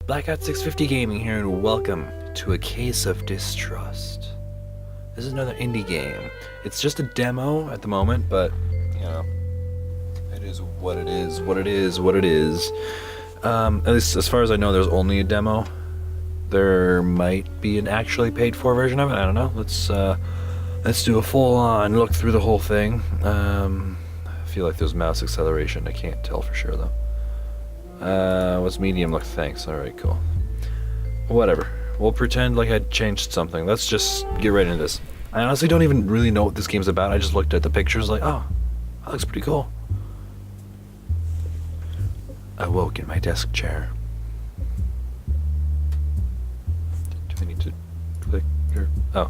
Blackout 650 Gaming here, and welcome to a case of Distrust. This is another indie game. It's just a demo at the moment, but, you know, it is what it is, what it is, what it is. At least as far as I know, there's only a demo. There might be an actually paid-for version of it, I don't know. Let's do a full-on look through the whole thing. I feel like there's mouse acceleration, I can't tell for sure, though. What's medium look? Thanks. Alright, cool. Whatever. We'll pretend like I changed something. Let's just get right into this. I honestly don't even really know what this game's about. I just looked at the pictures like, oh, that looks pretty cool. I woke in my desk chair. Do I need to click here? Oh.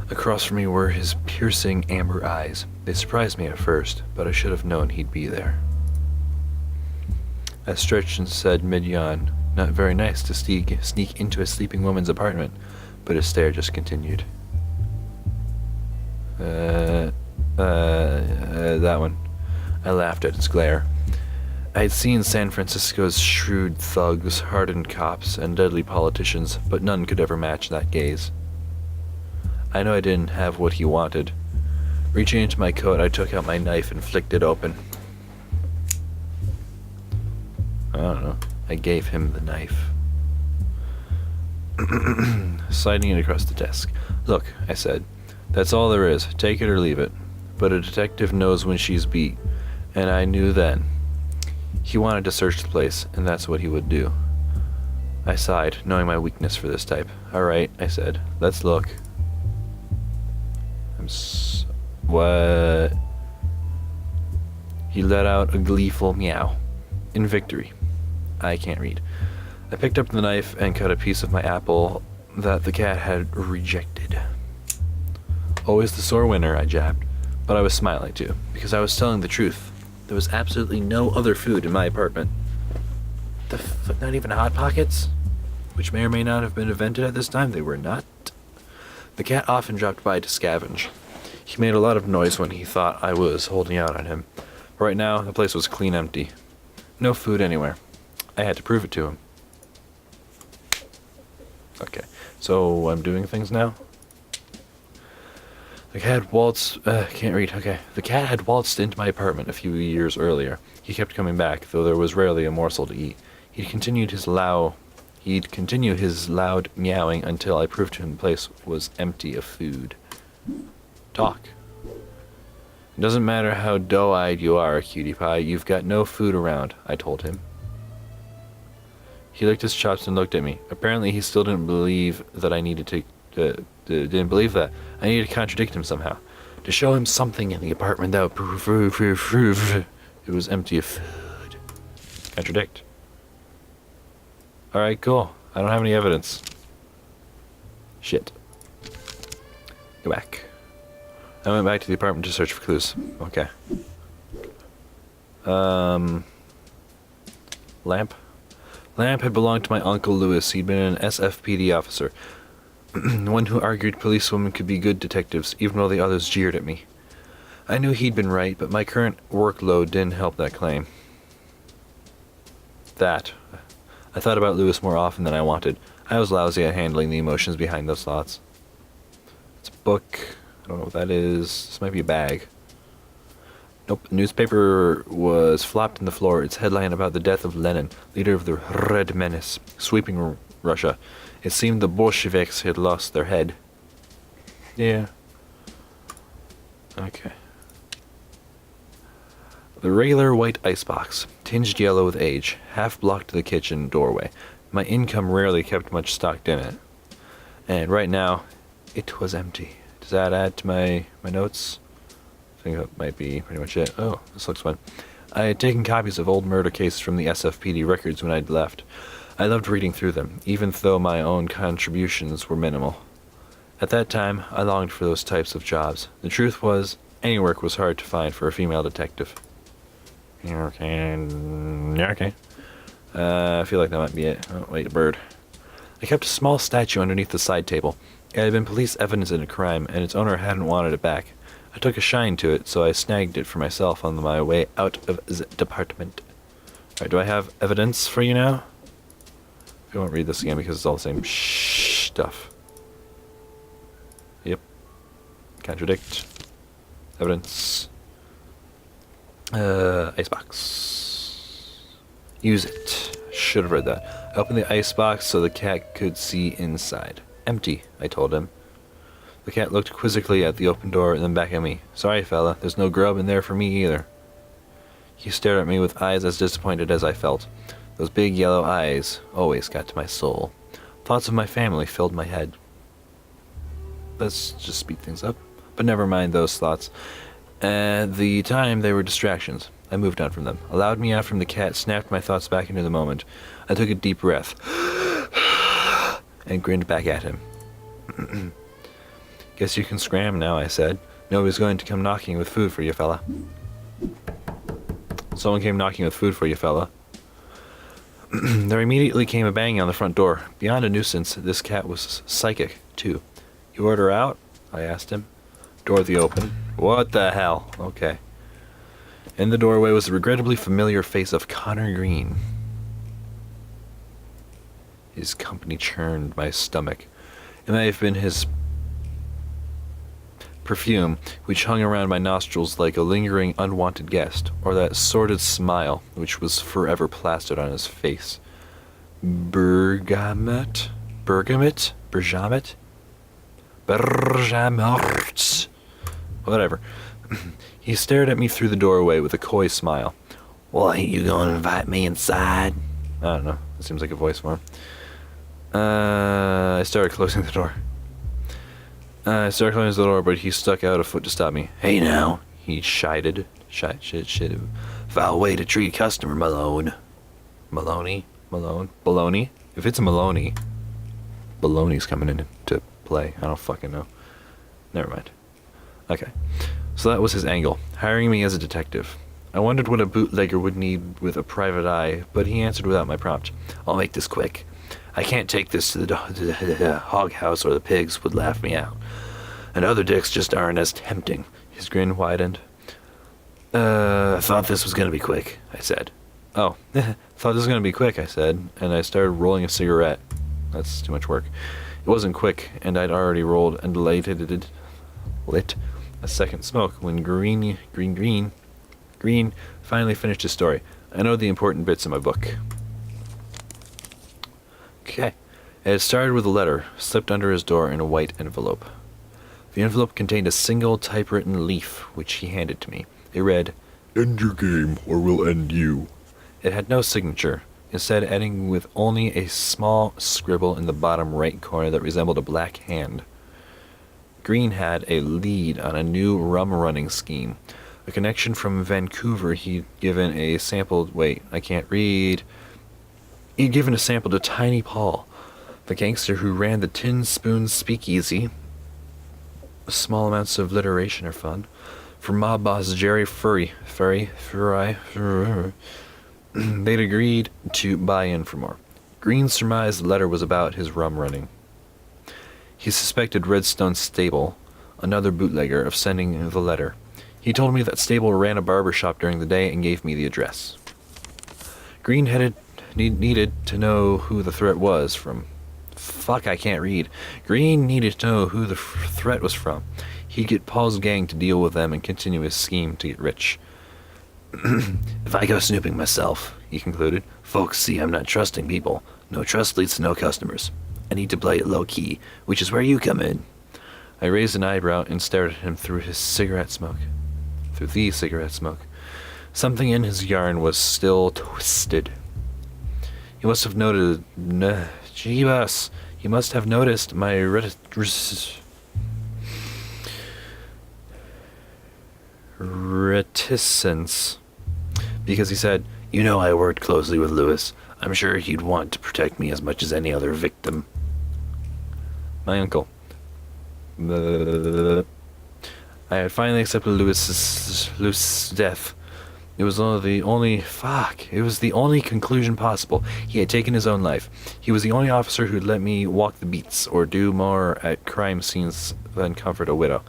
Across from me were his piercing amber eyes. They surprised me at first, but I should have known he'd be there. I stretched and said mid-yawn, not very nice to sneak into a sleeping woman's apartment, but his stare just continued. That one. I laughed at its glare. I had seen San Francisco's shrewd thugs, hardened cops, and deadly politicians, but none could ever match that gaze. I know I didn't have what he wanted. Reaching into my coat, I took out my knife and flicked it open. I don't know. I gave him the knife. Sliding it across the desk. Look, I said. That's all there is. Take it or leave it. But a detective knows when she's beat. And I knew then. He wanted to search the place, and that's what he would do. I sighed, knowing my weakness for this type. Alright, I said. Let's look. What? He let out a gleeful meow. In victory. I can't read. I picked up the knife and cut a piece of my apple that the cat had rejected. Always the sore winner, I jabbed. But I was smiling too, because I was telling the truth. There was absolutely no other food in my apartment. Not even Hot Pockets? Which may or may not have been invented at this time. They were not. The cat often dropped by to scavenge. He made a lot of noise when he thought I was holding out on him. Right now, the place was clean empty. No food anywhere. I had to prove it to him. Okay, so I'm doing things now. The cat can't read. Okay, the cat had waltzed into my apartment a few years earlier. He kept coming back, though there was rarely a morsel to eat. He'd continue his loud meowing until I proved to him the place was empty of food. Talk. It doesn't matter how doe-eyed you are, cutie pie. You've got no food around, I told him. He licked his chops and looked at me. Apparently, he still didn't believe that I needed to. Didn't believe that I needed to contradict him somehow, to show him something in the apartment that would prove it was empty of food. Contradict. All right, cool. I don't have any evidence. Shit. Go back. I went back to the apartment to search for clues. Okay. Lamp? Lamp had belonged to my Uncle Lewis. He'd been an SFPD officer. One who argued policewomen could be good detectives, even though the others jeered at me. I knew he'd been right, but my current workload didn't help that claim. I thought about Lewis more often than I wanted. I was lousy at handling the emotions behind those thoughts. It's a book. I don't know what that is. This might be a bag. Nope. The newspaper was flopped on the floor, its headline about the death of Lenin, leader of the Red Menace, sweeping Russia. It seemed the Bolsheviks had lost their head. Yeah. Okay. The regular white icebox, tinged yellow with age, half blocked the kitchen doorway. My income rarely kept much stocked in it. And right now, it was empty. Does that add to my notes? I think that might be pretty much it. Oh, this looks fun. I had taken copies of old murder cases from the SFPD records when I'd left. I loved reading through them, even though my own contributions were minimal. At that time, I longed for those types of jobs. The truth was, any work was hard to find for a female detective. Okay. I feel like that might be it. Oh, wait, a bird. I kept a small statue underneath the side table. It had been police evidence in a crime, and its owner hadn't wanted it back. I took a shine to it, so I snagged it for myself on my way out of the department. Alright, do I have evidence for you now? I won't read this again because it's all the same stuff. Yep. Contradict. Evidence. Icebox. Use it. Should have read that. I opened the icebox so the cat could see inside. Empty, I told him. The cat looked quizzically at the open door and then back at me. Sorry, fella, there's no grub in there for me either. He stared at me with eyes as disappointed as I felt. Those big yellow eyes always got to my soul. Thoughts of my family filled my head. Let's just speed things up. But never mind those thoughts. At the time, they were distractions. I moved on from them. A loud meow from the cat snapped my thoughts back into the moment. I took a deep breath and grinned back at him. Guess you can scram now, I said. Nobody's going to come knocking with food for you, fella. Someone came knocking with food for you, fella. There immediately came a banging on the front door. Beyond a nuisance, this cat was psychic, too. You order out? I asked him. Dorothy opened. What the hell? Okay. In the doorway was the regrettably familiar face of Conor Green. His company churned my stomach. It may have been his perfume, which hung around my nostrils like a lingering, unwanted guest, or that sordid smile, which was forever plastered on his face. Bergamot? Whatever. He stared at me through the doorway with a coy smile. Well, ain't you gonna invite me inside? I don't know. It seems like a voice for him. I started closing the door. But he stuck out a foot to stop me. Hey now, he chided. Foul way to treat a customer, Malone. Maloney? Baloney? If it's a Maloney, baloney's coming into play. I don't fucking know. Never mind. Okay. So that was his angle, hiring me as a detective. I wondered what a bootlegger would need with a private eye, but he answered without my prompt. I'll make this quick. I can't take this to the hog house or the pigs would laugh me out. And other dicks just aren't as tempting. His grin widened. I thought this was going to be quick, I said. Oh, thought this was going to be quick, I said, and I started rolling a cigarette. That's too much work. It wasn't quick, and I'd already rolled and lit a second smoke when Green finally finished his story. I know the important bits in my book. Okay. It had started with a letter, slipped under his door in a white envelope. The envelope contained a single typewritten leaf, which he handed to me. It read, End your game, or we'll end you. It had no signature, instead ending with only a small scribble in the bottom right corner that resembled a black hand. Green had a lead on a new rum-running scheme. A connection from Vancouver he'd given a sample... Wait, I can't read... He'd given a sample to Tiny Paul, the gangster who ran the Tin Spoon Speakeasy. Small amounts of alliteration are fun. For mob boss Jerry Furry. They'd agreed to buy in for more. Green surmised the letter was about his rum running. He suspected Redstone Stable, another bootlegger, of sending the letter. He told me that Stable ran a barber shop during the day and gave me the address. Green needed to know who the threat was from. Fuck, I can't read. Green needed to know who the threat was from. He'd get Paul's gang to deal with them and continue his scheme to get rich. If I go snooping myself, he concluded, folks see I'm not trusting people. No trust leads to no customers. I need to play it low-key, which is where you come in. I raised an eyebrow and stared at him through the cigarette smoke. Something in his yarn was still twisted. He must have noted... Jeebus! He must have noticed my reticence. Because he said, You know I worked closely with Lewis. I'm sure he'd want to protect me as much as any other victim. My uncle. I had finally accepted Lewis's death. It was the only conclusion possible. He had taken his own life. He was the only officer who'd let me walk the beats or do more at crime scenes than comfort a widow.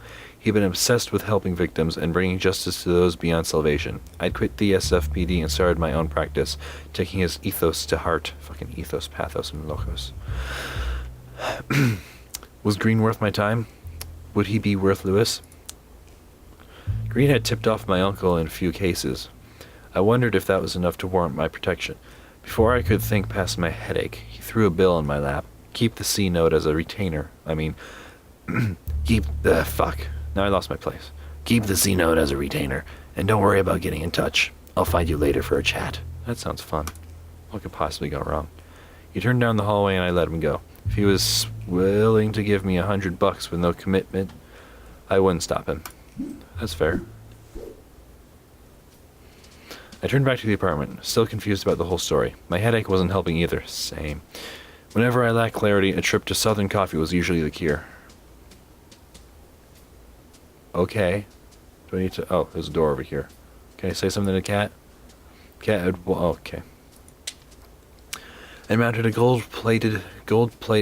He'd been obsessed with helping victims and bringing justice to those beyond salvation. I'd quit the SFPD and started my own practice, taking his ethos to heart. Fucking ethos, pathos, and logos. Was Green worth my time? Would he be worth Lewis? Green had tipped off my uncle in a few cases. I wondered if that was enough to warrant my protection. Before I could think past my headache, he threw a bill in my lap. Keep the C note as a retainer. Keep the fuck. Now I lost my place. Keep the C note as a retainer, and don't worry about getting in touch. I'll find you later for a chat. That sounds fun. What could possibly go wrong? He turned down the hallway and I let him go. If he was willing to give me $100 with no commitment, I wouldn't stop him. That's fair. I turned back to the apartment, still confused about the whole story. My headache wasn't helping either. Same. Whenever I lacked clarity, a trip to Southern Coffee was usually the cure. Okay. Do I need to... Oh, there's a door over here. Can I say something to Cat? Cat... Oh, okay. I mounted a gold plate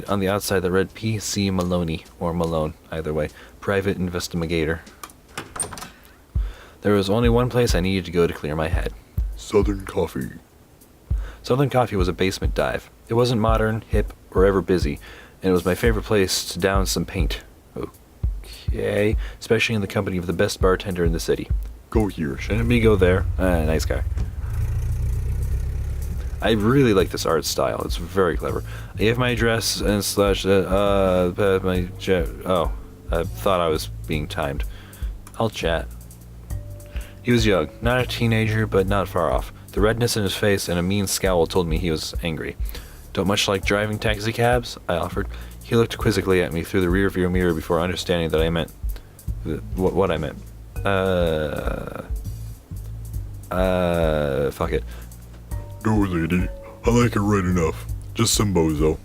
on the outside that read P.C. Maloney, or Malone, either way. Private investigator. There was only one place I needed to go to clear my head. Southern Coffee. Southern Coffee was a basement dive. It wasn't modern, hip, or ever busy, and it was my favorite place to down some paint. Okay, especially in the company of the best bartender in the city. Go here. Shouldn't we go there? Nice guy. I really like this art style. It's very clever. I gave my address and slash I thought I was being timed. I'll chat. He was young, not a teenager, but not far off. The redness in his face and a mean scowl told me he was angry. Don't much like driving taxi cabs? I offered. He looked quizzically at me through the rearview mirror before understanding that I meant... what I meant. Fuck it. No, lady. I like it right enough. Just some bozo.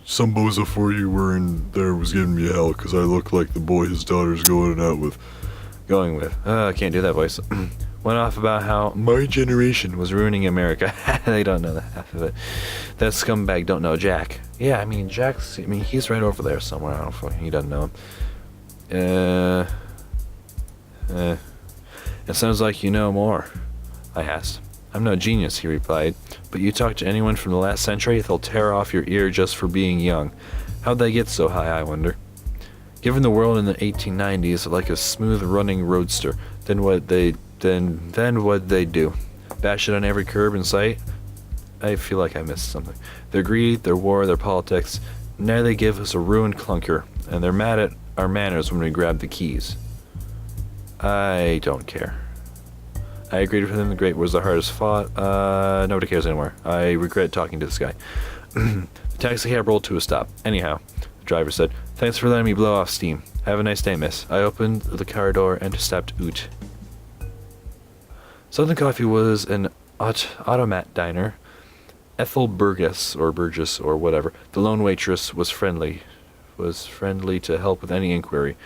Some bozo for you were in there was giving me hell because I look like the boy his daughter's going out with. I can't do that voice. Went off about how my generation was ruining America. They don't know the half of it. That scumbag don't know Jack. Yeah, he's right over there somewhere. I don't fucking, he doesn't know him. It sounds like you know more, I asked. I'm no genius, he replied, but you talk to anyone from the last century, they'll tear off your ear just for being young. How'd they get so high, I wonder? Given the world in the 1890s like a smooth-running roadster, then what'd they do? Bash it on every curb in sight? I feel like I missed something. Their greed, their war, their politics, now they give us a ruined clunker, and they're mad at our manners when we grab the keys. I don't care. I agreed with him the great was the hardest fought. Nobody cares anymore. I regret talking to this guy. The taxi cab rolled to a stop. Anyhow, the driver said, "Thanks for letting me blow off steam. Have a nice day, miss." I opened the car door and stepped out. Southern Coffee was an automat diner. Ethel Burgess or whatever, the lone waitress, was friendly to help with any inquiry.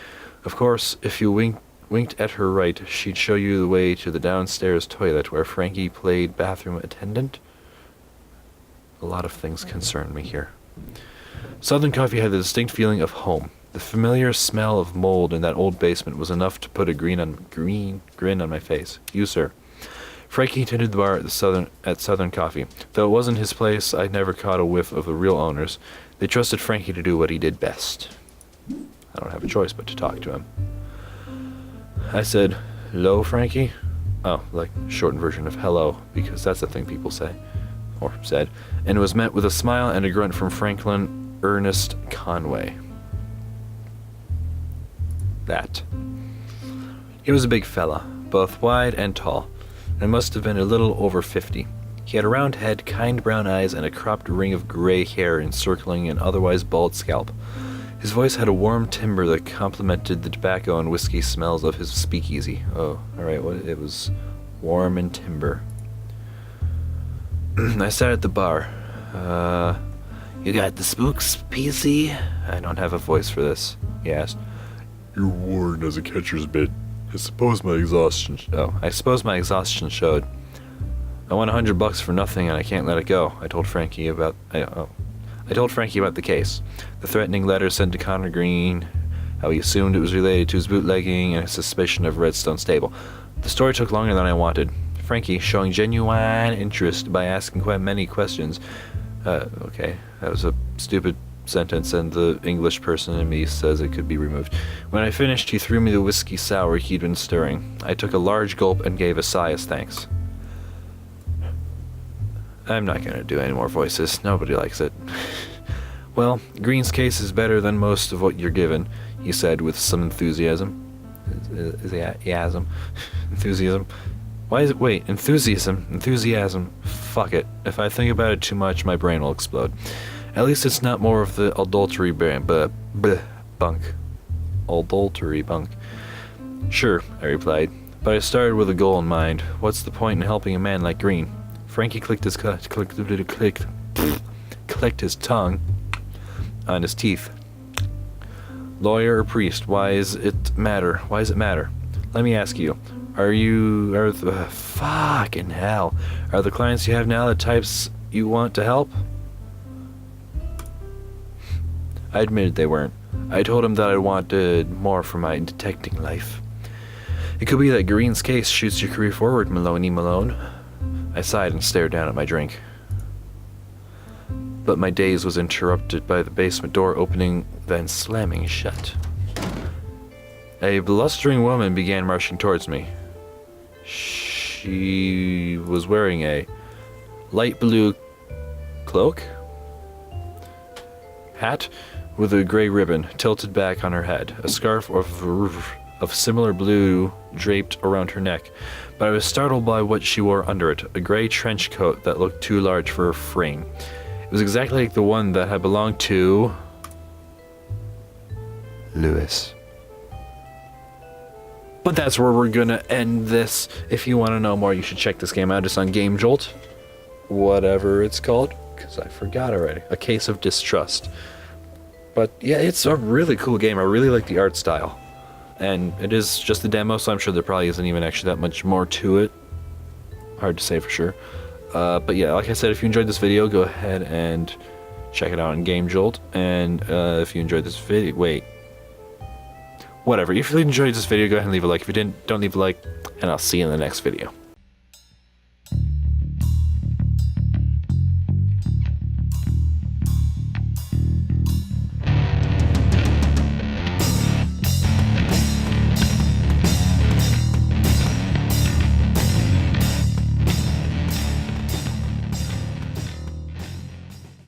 Of course, if you winked at her right, she'd show you the way to the downstairs toilet where Frankie played bathroom attendant. A lot of things concern me here. Southern Coffee had the distinct feeling of home. The familiar smell of mold in that old basement was enough to put a grin on my face. You, sir. Frankie tended the bar at Southern Coffee. Though it wasn't his place, I'd never caught a whiff of the real owners. They trusted Frankie to do what he did best. I don't have a choice but to talk to him. I said, "Hello, Frankie?" Oh, like shortened version of hello, because that's the thing people say. Or said. And it was met with a smile and a grunt from Franklin Ernest Conway. That. He was a big fella, both wide and tall, and must have been a little over 50. He had a round head, kind brown eyes, and a cropped ring of gray hair encircling an otherwise bald scalp. His voice had a warm timbre that complemented the tobacco and whiskey smells of his speakeasy. Oh, alright, it was warm and timber. I sat at the bar. You got the spooks, PC? I don't have a voice for this, he asked. You're warned as a catcher's mitt. I suppose my exhaustion showed. I won $100 for nothing and I can't let it go. I told Frankie about the case. The threatening letter sent to Conor Green how he assumed it was related to his bootlegging and his suspicion of Redstone Stable. The story took longer than I wanted. Frankie, showing genuine interest by asking quite many questions. Okay, that was a stupid sentence, and the English person in me says it could be removed. When I finished, he threw me the whiskey sour he'd been stirring. I took a large gulp and gave a sigh as thanks. I'm not gonna do any more voices. Nobody likes it. Well, Green's case is better than most of what you're given, he said with some enthusiasm. Enthusiasm? Why is it? Wait, enthusiasm. Fuck it. If I think about it too much, my brain will explode. At least it's not more of the adultery bunk. Adultery bunk. Sure, I replied, but I started with a goal in mind. What's the point in helping a man like Green? Frankie clicked his tongue on his teeth. Lawyer or priest, why does it matter? Let me ask you, fucking hell, are the clients you have now the types you want to help? I admitted they weren't. I told him that I wanted more for my detecting life. It could be that Green's case shoots your career forward, Malone. I sighed and stared down at my drink. But my daze was interrupted by the basement door opening, then slamming shut. A blustering woman began marching towards me. She was wearing a light blue cloak, hat with a gray ribbon tilted back on her head, a scarf of similar blue draped around her neck, but I was startled by what she wore under it, a gray trench coat that looked too large for her frame. It was exactly like the one that had belonged to Lewis. But that's where we're gonna end this. If you want to know more, you should check this game out. It's on Game Jolt, whatever it's called, because I forgot already. A Case of Distrust. But yeah, it's a really cool game. I really like the art style. And it is just a demo, so I'm sure there probably isn't even actually that much more to it. Hard to say for sure. But yeah, like I said, if you enjoyed this video, go ahead and check it out on Game Jolt. And if you enjoyed this video, whatever. If you enjoyed this video, go ahead and leave a like. If you didn't, don't leave a like, and I'll see you in the next video.